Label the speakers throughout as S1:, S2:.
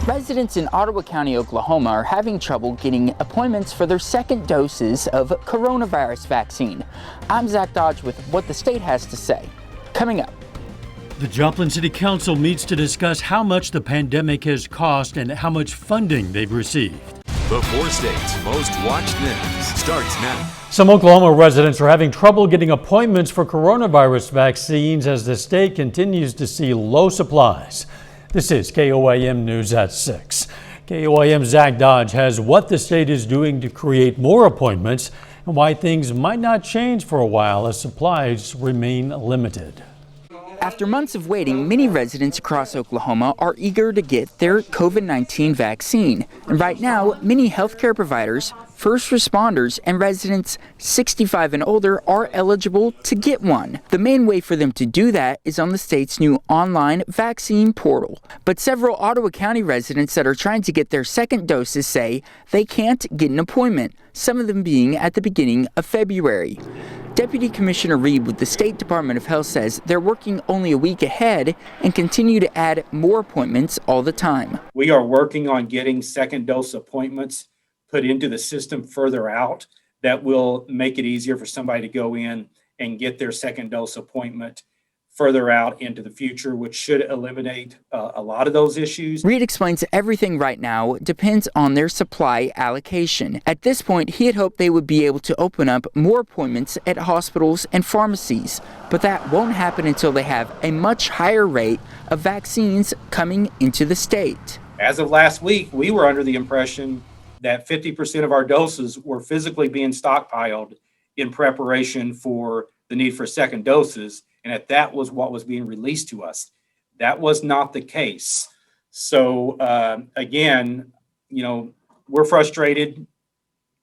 S1: Residents in Ottawa County, Oklahoma are having trouble getting appointments for their second doses of coronavirus vaccine. I'm Zach Dodge with what the state has to say. Coming up.
S2: The Joplin City Council meets to discuss how much the pandemic has cost and how much funding they've received.
S3: The four states' most watched news starts now.
S2: Some Oklahoma residents are having trouble getting appointments for coronavirus vaccines as the state continues to see low supplies. This is KOAM News at 6. KOAM's Zach Dodge has what the state is doing to create more appointments and why things might not change for a while as supplies remain limited.
S1: After months of waiting, many residents across Oklahoma are eager to get their COVID-19 vaccine. And right now, many healthcare providers, first responders, and residents 65 and older are eligible to get one. The main way for them to do that is on the state's new online vaccine portal. But several Ottawa County residents that are trying to get their second doses say they can't get an appointment, some of them being at the beginning of February. Deputy Commissioner Reed with the State Department of Health says they're working only a week ahead and continue to add more appointments all the time.
S4: We are working on getting second dose appointments put into the system further out that will make it easier for somebody to go in and get their second dose appointment further out into the future, which should eliminate a lot of those issues.
S1: Reed explains everything right now depends on their supply allocation. At this point, he had hoped they would be able to open up more appointments at hospitals and pharmacies, but that won't happen until they have a much higher rate of vaccines coming into the state.
S4: As of last week, we were under the impression that 50% of our doses were physically being stockpiled in preparation for the need for second doses. And that was what was being released to us. That was not the case. So again, we're frustrated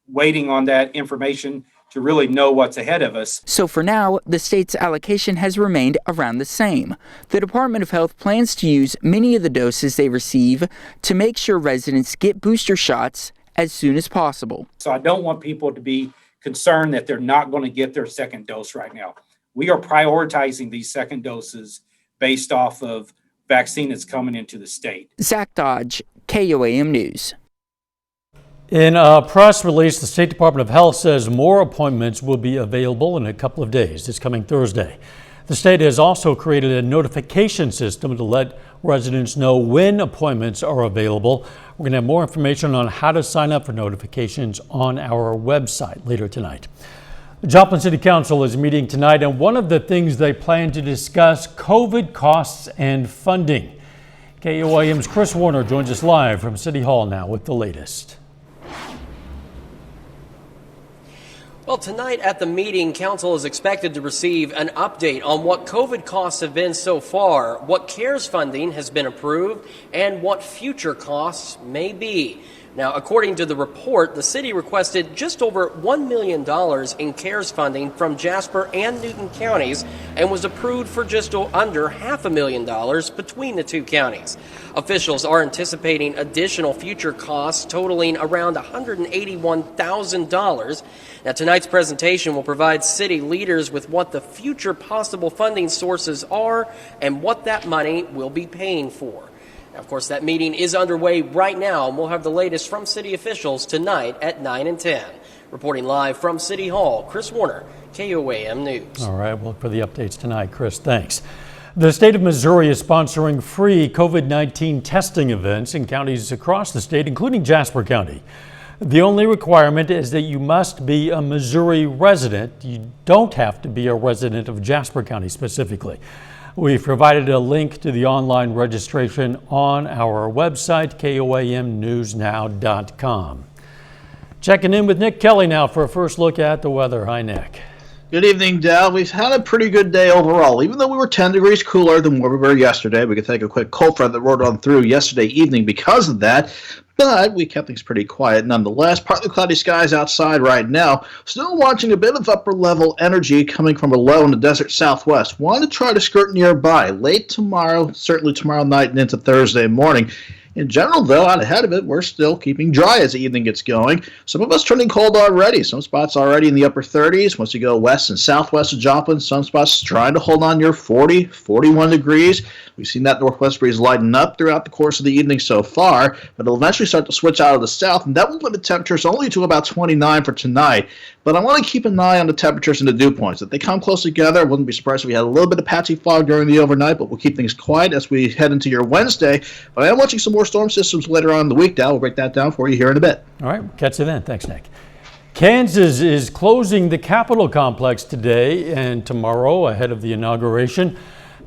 S4: waiting on that information to really know what's ahead of us.
S1: So for now, the state's allocation has remained around the same. The Department of Health plans to use many of the doses they receive to make sure residents get booster shots as soon as possible.
S4: So I don't want people to be concerned that they're not going to get their second dose right now. We are prioritizing these second doses based off of vaccine that's coming into the state.
S1: Zach Dodge, KOAM News.
S2: In a press release, the State Department of Health says more appointments will be available in a couple of days, this coming Thursday. The state has also created a notification system to let residents know when appointments are available. We're going to have more information on how to sign up for notifications on our website later tonight. The Joplin City Council is meeting tonight, and one of the things they plan to discuss, COVID costs and funding. KOAM's Chris Warner joins us live from City Hall now with the latest.
S5: Well, tonight at the meeting, Council is expected to receive an update on what COVID costs have been so far, what CARES funding has been approved, and what future costs may be. Now, according to the report, the city requested just over $1 million in CARES funding from Jasper and Newton counties and was approved for just under $500,000 between the two counties. Officials are anticipating additional future costs totaling around $181,000. Now, tonight's presentation will provide city leaders with what the future possible funding sources are and what that money will be paying for. Now, of course, that meeting is underway right now, and we'll have the latest from city officials tonight at 9 and 10. Reporting live from City Hall, Chris Warner, KOAM News.
S2: All right, well, for the updates tonight, Chris, thanks. The state of Missouri is sponsoring free COVID-19 testing events in counties across the state, including Jasper County. The only requirement is that you must be a Missouri resident. You don't have to be a resident of Jasper County specifically. We've provided a link to the online registration on our website, KOAMnewsnow.com. Checking in with Nick Kelly now for a first look at the weather. Hi, Nick.
S6: Good evening, Dal. We've had a pretty good day overall. Even though we were 10 degrees cooler than where we were yesterday, we could take a quick cold front that rolled on through yesterday evening because of that. But we kept things pretty quiet nonetheless. Partly cloudy skies outside right now. Still watching a bit of upper level energy coming from a low in the desert southwest. Want to try to skirt nearby late tomorrow, certainly tomorrow night and into Thursday morning. In general, though, out ahead of it, we're still keeping dry as the evening gets going. Some of us turning cold already. Some spots already in the upper 30s. Once you go west and southwest of Joplin, some spots trying to hold on near 40, 41 degrees. We've seen that northwest breeze lighten up throughout the course of the evening so far, but it'll eventually start to switch out of the south, and that will limit temperatures only to about 29 for tonight. But I want to keep an eye on the temperatures and the dew points. If they come close together, I wouldn't be surprised if we had a little bit of patchy fog during the overnight, but we'll keep things quiet as we head into your Wednesday. But I am watching some more storm systems later on in the week now. We'll break that down for you here in a bit.
S2: All right, catch you then. Thanks, Nick. Kansas is closing the Capitol complex today and tomorrow ahead of the inauguration.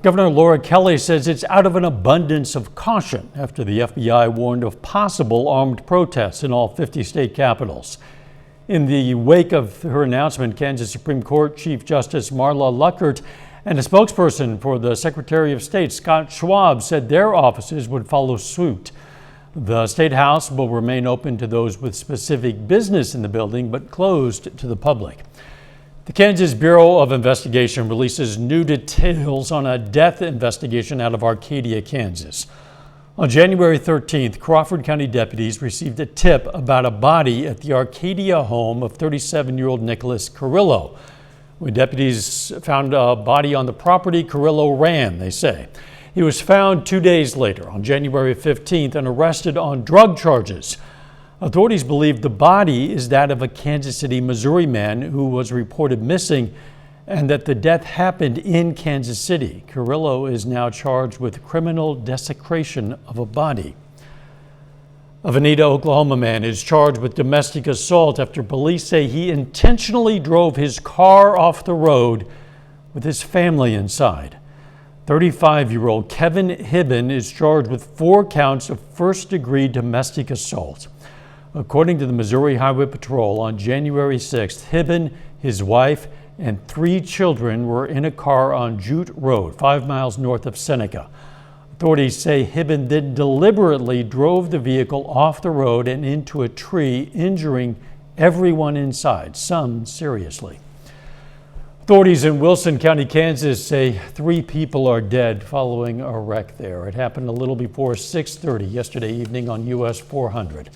S2: Governor Laura Kelly says it's out of an abundance of caution after the FBI warned of possible armed protests in all 50 state capitals. In the wake of her announcement, Kansas Supreme Court Chief Justice Marla Luckert and a spokesperson for the Secretary of State, Scott Schwab, said their offices would follow suit. The State House will remain open to those with specific business in the building, but closed to the public. The Kansas Bureau of Investigation releases new details on a death investigation out of Arcadia, Kansas. On January 13th, Crawford County deputies received a tip about a body at the Arcadia home of 37-year-old Nicholas Carrillo. When deputies found a body on the property, Carrillo ran, they say. He was found 2 days later, on January 15th, and arrested on drug charges. Authorities believe the body is that of a Kansas City, Missouri man who was reported missing, and that the death happened in Kansas City. Carrillo is now charged with criminal desecration of a body. A Veneta, Oklahoma man is charged with domestic assault after police say he intentionally drove his car off the road with his family inside. 35-year-old Kevin Hibben is charged with 4 counts of first-degree domestic assault. According to the Missouri Highway Patrol, on January 6th, Hibben, his wife, and 3 children were in a car on Jute Road, 5 miles north of Seneca. Authorities say Hibben then deliberately drove the vehicle off the road and into a tree, injuring everyone inside, some seriously. Authorities in Wilson County, Kansas say 3 people are dead following a wreck there. It happened a little before 6:30 yesterday evening on US 400.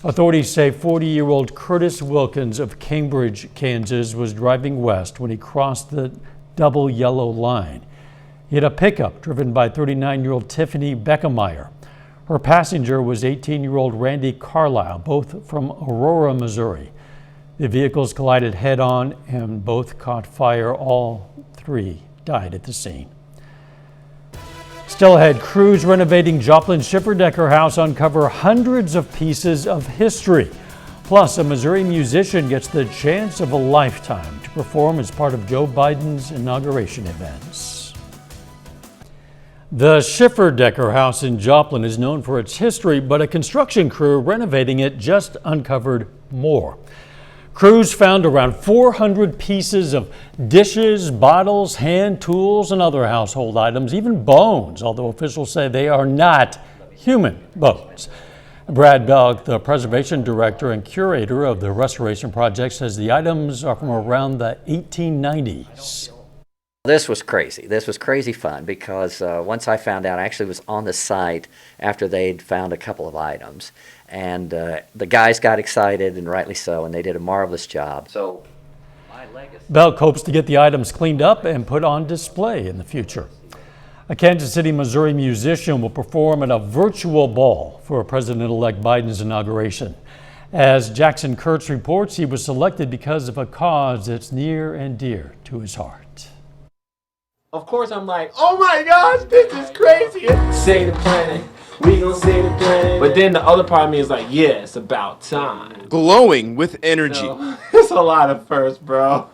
S2: Authorities say 40-year-old Curtis Wilkins of Cambridge, Kansas, was driving west when he crossed the double yellow line. He had a pickup driven by 39-year-old Tiffany Beckemeyer. Her passenger was 18-year-old Randy Carlisle, both from Aurora, Missouri. The vehicles collided head-on and both caught fire. All 3 died at the scene. Still ahead, crews renovating Joplin Schifferdecker House uncover hundreds of pieces of history. Plus, a Missouri musician gets the chance of a lifetime to perform as part of Joe Biden's inauguration events. The Schifferdecker House in Joplin is known for its history, but a construction crew renovating it just uncovered more. Crews found around 400 pieces of dishes, bottles, hand tools, and other household items, even bones, although officials say they are not human bones. Brad Belk, the preservation director and curator of the restoration project, says the items are from around the 1890s.
S7: This was crazy. This was crazy fun because once I found out, I actually was on the site after they'd found a couple of items. And the guys got excited, and rightly so, and they did a marvelous job. So, my legacy.
S2: Belk hopes to get the items cleaned up and put on display in the future. A Kansas City, Missouri musician will perform at a virtual ball for President-elect Biden's inauguration. As Jackson Kurtz reports, he was selected because of a cause that's near and dear to his heart.
S8: Of course, I'm like, oh my gosh, this is crazy. Save the planet. We gonna save the planet. But then the other part of me is like, yeah, it's about time.
S9: Glowing with energy.
S8: So, it's a lot of firsts, bro.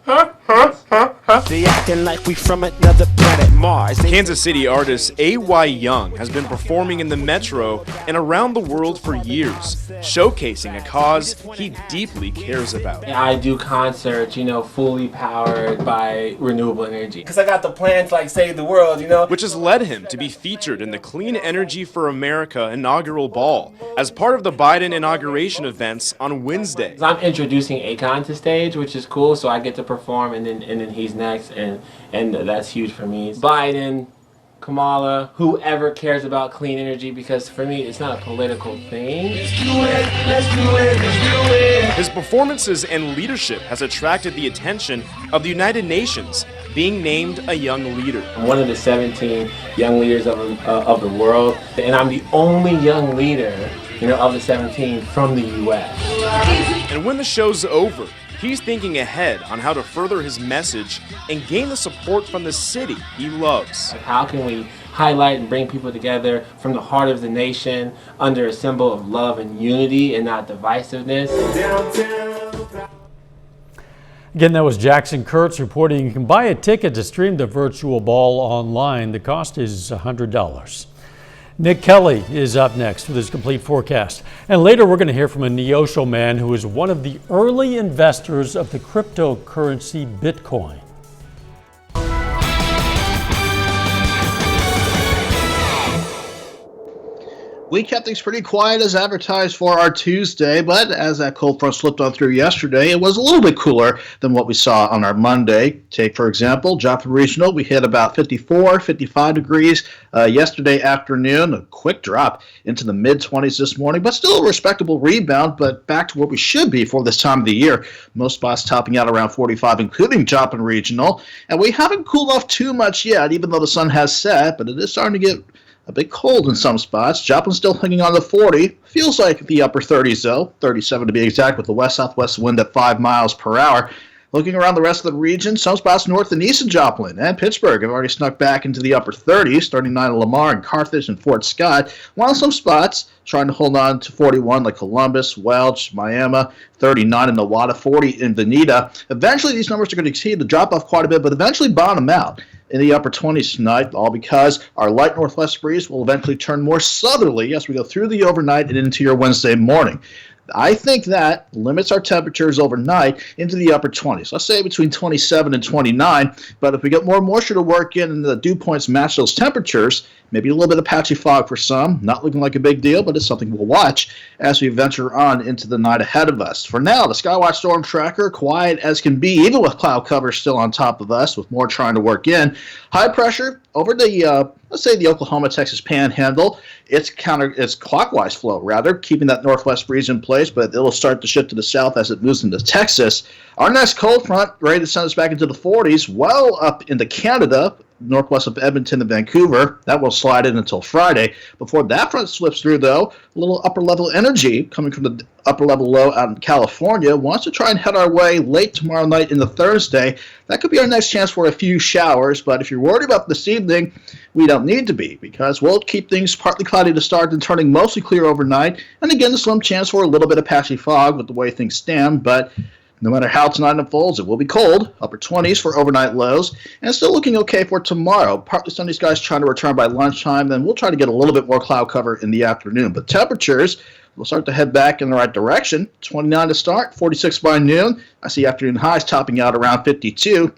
S10: They acting like we from another planet, Mars.
S9: Kansas City artist A.Y. Young has been performing in the Metro and around the world for years, showcasing a cause he deeply cares about.
S8: I do concerts, fully powered by renewable energy. Because I got the plan to save the world,
S9: Which has led him to be featured in the Clean Energy for America inaugural ball as part of the Biden inauguration events on Wednesday.
S8: I'm introducing Akon to stage, which is cool, so I get to perform and then he's next, and that's huge for me. Biden, Kamala, whoever cares about clean energy, because for me it's not a political thing.
S9: Let's do it. His performances and leadership has attracted the attention of the United Nations, being named a young leader.
S8: I'm one of the 17 young leaders of the world, and I'm the only young leader, of the 17 from the U.S.
S9: And when the show's over, he's thinking ahead on how to further his message and gain the support from the city he loves.
S8: How can we highlight and bring people together from the heart of the nation under a symbol of love and unity and not divisiveness?
S2: Again, that was Jackson Kurtz reporting you can buy a ticket to stream the virtual ball online. The cost is $100. Nick Kelly is up next with his complete forecast. And later we're going to hear from a Neosho man who is one of the early investors of the cryptocurrency Bitcoin.
S6: We kept things pretty quiet as advertised for our Tuesday, but as that cold front slipped on through yesterday, it was a little bit cooler than what we saw on our Monday. Take, for example, Joplin Regional, we hit about 54, 55 degrees yesterday afternoon, a quick drop into the mid-20s this morning, but still a respectable rebound, but back to where we should be for this time of the year. Most spots topping out around 45, including Joplin Regional, and we haven't cooled off too much yet, even though the sun has set, but it is starting to get a bit cold in some spots. Joplin still hanging on to 40. Feels like the upper 30s, though. 37 to be exact, with the west-southwest wind at 5 miles per hour. Looking around the rest of the region, some spots north and east of Joplin and Pittsburgh have already snuck back into the upper 30s, 39 in Lamar and Carthage and Fort Scott, while some spots trying to hold on to 41 like Columbus, Welch, Miami, 39 in Nowata, 40 in Veneta. Eventually, these numbers are going to continue to drop off quite a bit, but eventually bottom out in the upper 20s tonight, all because our light northwest breeze will eventually turn more southerly as we go through the overnight and into your Wednesday morning. I think that limits our temperatures overnight into the upper 20s. Let's say between 27 and 29, but if we get more moisture to work in and the dew points match those temperatures, maybe a little bit of patchy fog for some, not looking like a big deal, but it's something we'll watch as we venture on into the night ahead of us. For now, the Skywatch Storm Tracker, quiet as can be, even with cloud cover still on top of us, with more trying to work in. High pressure over the, let's say the Oklahoma-Texas Panhandle. It's clockwise flow, rather, keeping that northwest breeze in place, but it'll start to shift to the south as it moves into Texas. Our next cold front, ready to send us back into the 40s, well up into Canada, northwest of Edmonton and Vancouver. That will slide in until Friday. Before that front slips through, though, a little upper-level energy coming from the upper-level low out in California wants to try and head our way late tomorrow night into Thursday. That could be our next chance for a few showers, but if you're worried about this evening, we don't need to be, because we'll keep things partly cloudy to start and turning mostly clear overnight. And again, a slim chance for a little bit of patchy fog with the way things stand, but no matter how tonight unfolds, it will be cold, upper 20s for overnight lows, and still looking okay for tomorrow. Partly sunny skies trying to return by lunchtime, then we'll try to get a little bit more cloud cover in the afternoon. But temperatures will start to head back in the right direction. 29 to start, 46 by noon. I see afternoon highs topping out around 52.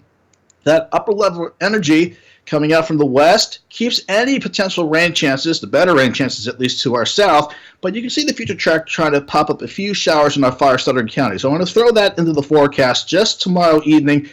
S6: That upper level energy coming out from the west keeps any potential rain chances, the better rain chances at least, to our south, but you can see the future track trying to pop up a few showers in our far southern counties. So I want to throw that into the forecast just tomorrow evening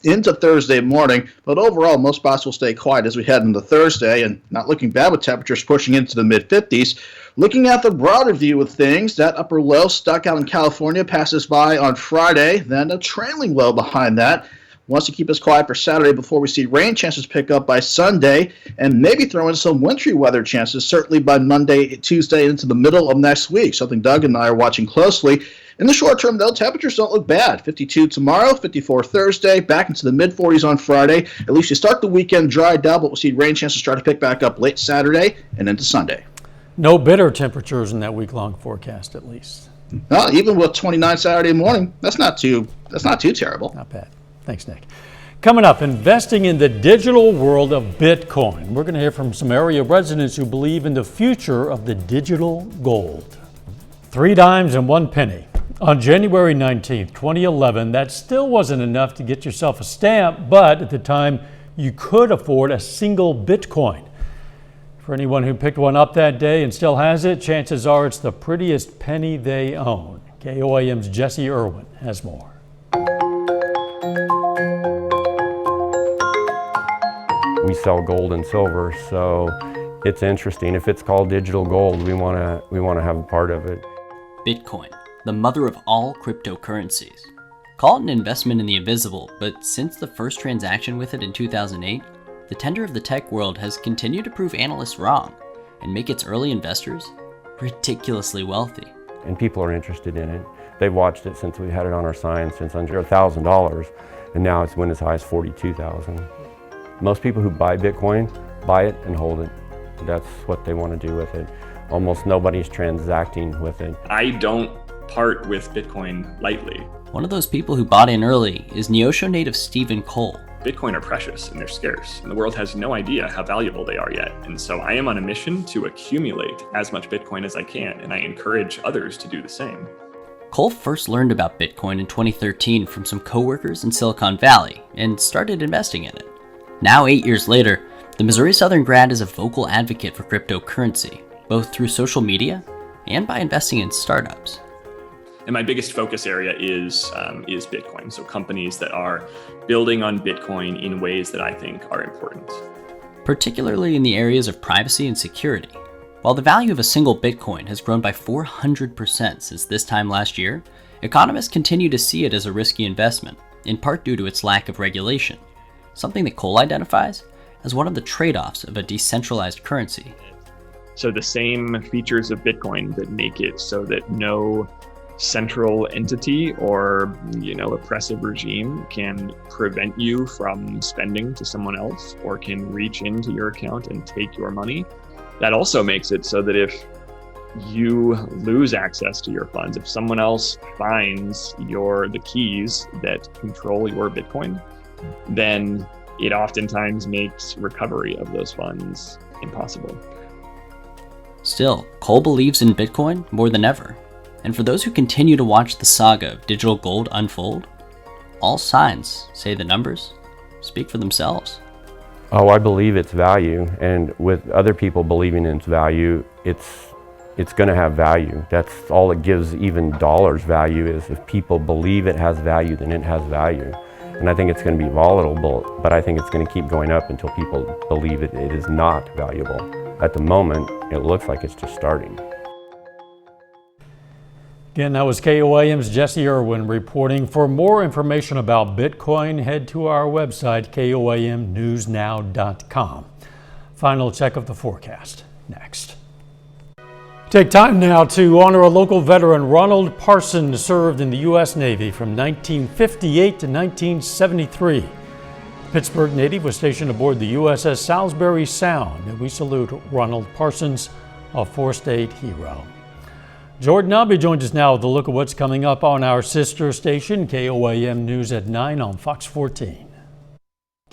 S6: into Thursday morning, but overall most spots will stay quiet as we head into Thursday, and not looking bad with temperatures pushing into the mid-50s. Looking at the broader view of things, that upper low stuck out in California passes by on Friday, then a trailing low behind that wants to keep us quiet for Saturday before we see rain chances pick up by Sunday, and maybe throw in some wintry weather chances, certainly by Monday, Tuesday, into the middle of next week, something Doug and I are watching closely. In the short term, though, temperatures don't look bad. 52 tomorrow, 54 Thursday, back into the mid-40s on Friday. At least you start the weekend dried out, but we'll see rain chances start to pick back up late Saturday and into Sunday.
S2: No bitter temperatures in that week-long forecast, at least.
S6: Well, even with 29 Saturday morning, that's not too terrible.
S2: Not bad. Thanks, Nick. Coming up, investing in the digital world of Bitcoin. We're going to hear from some area residents who believe in the future of the digital gold. 3 dimes and 1 penny. On January 19th, 2011, that still wasn't enough to get yourself a stamp, but at the time, you could afford a single Bitcoin. For anyone who picked one up that day and still has it, chances are it's the prettiest penny they own. KOAM's Jesse Irwin has more.
S11: We sell gold and silver, so it's interesting. If it's called digital gold, we want to have a part of it.
S12: Bitcoin, the mother of all cryptocurrencies. Call it an investment in the invisible, but since the first transaction with it in 2008, the tender of the tech world has continued to prove analysts wrong and make its early investors ridiculously wealthy.
S11: And people are interested in it. They've watched it since we had it on our sign, since under $1,000, and now it's went as high as $42,000. Most people who buy Bitcoin buy it and hold it. That's what they want to do with it. Almost nobody's transacting with it.
S13: I don't part with Bitcoin lightly.
S12: One of those people who bought in early is Neosho native Stephen Cole.
S13: Bitcoin are precious and they're scarce, and the world has no idea how valuable they are yet. And so I am on a mission to accumulate as much Bitcoin as I can, and I encourage others to do the same.
S12: Cole first learned about Bitcoin in 2013 from some coworkers in Silicon Valley and started investing in it. Now, 8 years later, the Missouri Southern grad is a vocal advocate for cryptocurrency, both through social media and by investing in startups.
S13: And my biggest focus area is Bitcoin. So companies that are building on Bitcoin in ways that I think are important.
S12: Particularly in the areas of privacy and security. While the value of a single Bitcoin has grown by 400% since this time last year, economists continue to see it as a risky investment, in part due to its lack of regulation, something that Cole identifies as one of the trade-offs of a decentralized currency.
S13: So the same features of Bitcoin that make it so that no central entity or oppressive regime can prevent you from spending to someone else or can reach into your account and take your money. That also makes it so that if you lose access to your funds, if someone else finds the keys that control your Bitcoin, then it oftentimes makes recovery of those funds impossible.
S12: Still, Cole believes in Bitcoin more than ever. And for those who continue to watch the saga of digital gold unfold, all signs say the numbers speak for themselves.
S11: Oh, I believe its value, and with other people believing in its value, it's going to have value. That's all it gives even dollars value, is if people believe it has value, then it has value. And I think it's going to be volatile, but I think it's going to keep going up until people believe it is not valuable. At the moment, it looks like it's just starting.
S2: Again, that was KOAM's Jesse Irwin reporting. For more information about Bitcoin, head to our website, KOAMnewsnow.com. Final check of the forecast next. Take time now to honor a local veteran. Ronald Parsons served in the U.S. Navy from 1958 to 1973. The Pittsburgh native was stationed aboard the USS Salisbury Sound, and we salute Ronald Parsons, a four-state hero. Jordan Nobby joins us now with a look at what's coming up on our sister station, KOAM News at 9 on Fox 14.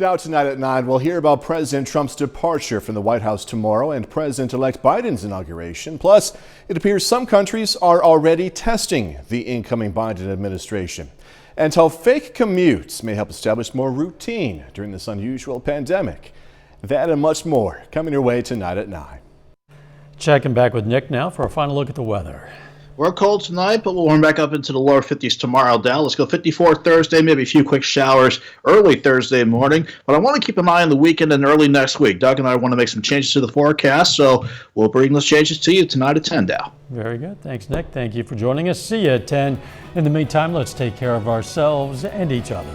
S14: Out tonight at 9, we'll hear about President Trump's departure from the White House tomorrow and President-elect Biden's inauguration. Plus, it appears some countries are already testing the incoming Biden administration. And how fake commutes may help establish more routine during this unusual pandemic. That and much more coming your way tonight at 9.
S2: Checking back with Nick now for a final look at the weather.
S6: We're cold tonight, but we'll warm back up into the lower 50s tomorrow. Down. Let's go 54 Thursday, maybe a few quick showers early Thursday morning. But I want to keep an eye on the weekend and early next week. Doug and I want to make some changes to the forecast, so we'll bring those changes to you tonight at 10, Dow.
S2: Very good. Thanks, Nick. Thank you for joining us. See you at 10. In the meantime, let's take care of ourselves and each other.